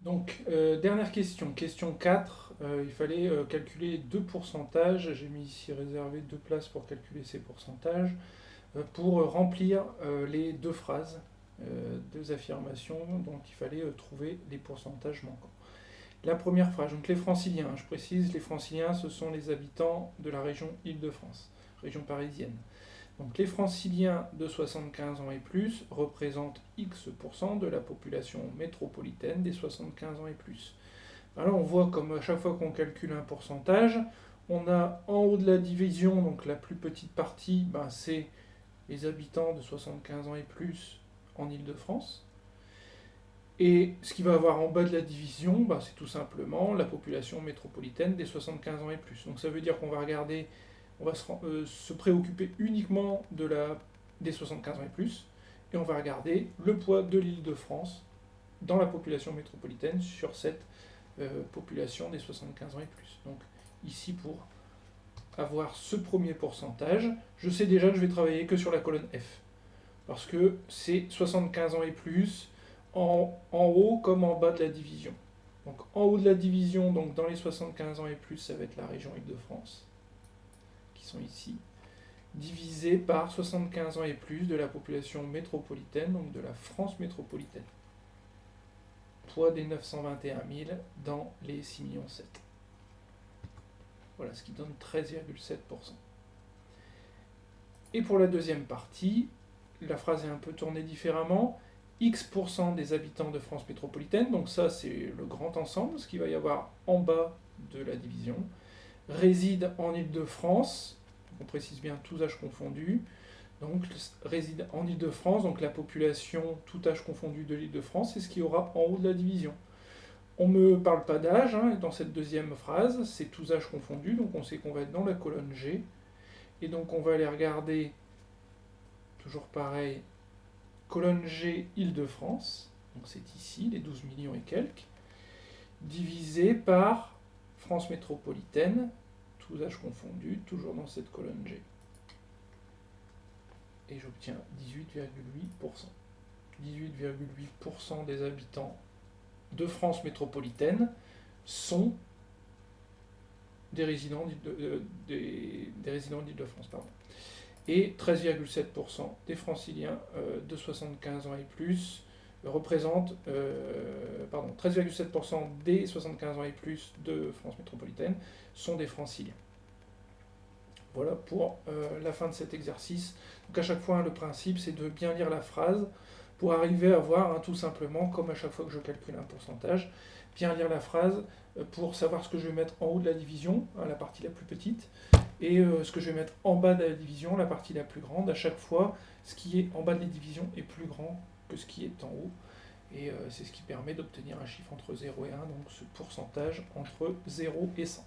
Donc, dernière question, question 4. Il fallait calculer deux pourcentages. J'ai mis ici réservé deux places pour calculer ces pourcentages, pour remplir les deux phrases, deux affirmations dont il fallait trouver les pourcentages manquants. La première phrase, donc les franciliens, je précise, les franciliens, ce sont les habitants de la région Île-de-France, région parisienne. Donc les franciliens de 75 ans et plus représentent X% de la population métropolitaine des 75 ans et plus. Alors on voit comme à chaque fois qu'on calcule un pourcentage, on a en haut de la division, donc la plus petite partie, c'est les habitants de 75 ans et plus en Île-de-France. Et ce qu'il va avoir en bas de la division, c'est tout simplement la population métropolitaine des 75 ans et plus. Donc ça veut dire qu'on va regarder, on va se préoccuper uniquement des 75 ans et plus, et on va regarder le poids de l'Île-de-France dans la population métropolitaine sur cette population des 75 ans et plus. Donc ici, pour avoir ce premier pourcentage, je sais déjà que je vais travailler que sur la colonne F, parce que c'est 75 ans et plus en haut comme en bas de la division. Donc en haut de la division, donc dans les 75 ans et plus, ça va être la région Île-de-France, qui sont ici, divisé par 75 ans et plus de la population métropolitaine, donc de la France métropolitaine. Poids des 921 000 dans les 6,7 millions. Voilà, ce qui donne 13,7%. Et pour la deuxième partie, la phrase est un peu tournée différemment. X% des habitants de France métropolitaine, donc ça c'est le grand ensemble, ce qu'il va y avoir en bas de la division, réside en Île-de-France, on précise bien tous âges confondus, donc réside en Île-de-France, donc la population tout âge confondu de l'Île-de-France, c'est ce qu'il y aura en haut de la division. On ne me parle pas d'âge, dans cette deuxième phrase, c'est tous âges confondus, donc on sait qu'on va être dans la colonne G, et donc on va aller regarder, toujours pareil, colonne G Île-de-France, donc c'est ici, les 12 millions et quelques, divisé par France métropolitaine, tous âges confondus, toujours dans cette colonne G. Et j'obtiens 18,8%. 18,8% des habitants de France métropolitaine sont des résidents d'Île-de-France. Et 13,7% des franciliens de 75 ans et plus représentent, 13,7% des 75 ans et plus de France métropolitaine sont des franciliens. Voilà pour la fin de cet exercice. Donc à chaque fois, le principe, c'est de bien lire la phrase pour arriver à voir, tout simplement, comme à chaque fois que je calcule un pourcentage, bien lire la phrase pour savoir ce que je vais mettre en haut de la division, la partie la plus petite, et ce que je vais mettre en bas de la division, la partie la plus grande. À chaque fois, ce qui est en bas de la division est plus grand que ce qui est en haut. Et c'est ce qui permet d'obtenir un chiffre entre 0 et 1, donc ce pourcentage entre 0 et 100.